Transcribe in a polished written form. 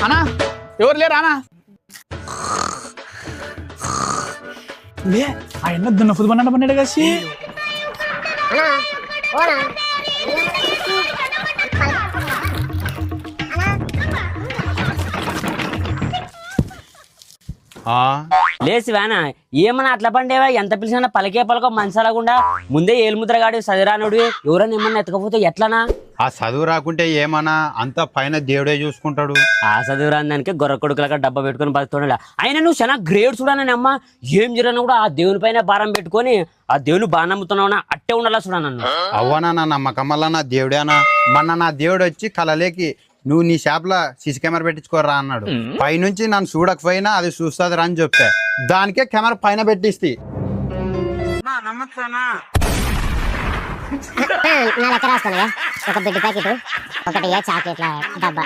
అన్నా ఎవరు లేరా అన్నా లే ఆ ఎన్న దున్న ఫుడ్ బండ పన్నాడు కాసి లేసి వేనా ఏమన్నా అట్లా పండేవా ఎంత పిలిచినా పలికే పలకో మనసలకుండా ముందే ఏలుముద్రగాడు సదిరానుడు ఎవరైనా ఏమన్నా ఎత్తకపోతే ఎట్లనా ఆ చదువు రాకుంటే ఏమన్నా అంత పైన దేవుడే చూసుకుంటాడు. ఆ చదువు రాని దానికి గొర్ర కొడుకులగా డబ్బా పెట్టుకుని బతుకుతుండ అయినా నువ్వు చాలా గ్రేట్ చూడనని అమ్మ ఏం జరిగినా కూడా ఆ దేవుని పైన భారం పెట్టుకొని ఆ దేవుని బాగా నమ్ముతున్నావునా అట్టే ఉండాలా చూడ నన్ను. అవ్వనా నా నమ్మకం వల్ల నా దేవుడేనా మొన్న నా దేవుడు వచ్చి కలలేకి నువ్వు నీ షాప్లో సీసీ కెమెరా పెట్టించుకోరా అన్నాడు. పైనుంచి నన్ను చూడకపోయినా అది చూస్తుంది రా అని చెప్తే దానికే కెమెరా పైన పెట్టిస్తే నా లెక్క రాసుకున్నా ఒక బిడ్డ ప్యాకెట్ ఒకటి చాక్లెట్ల డబ్బా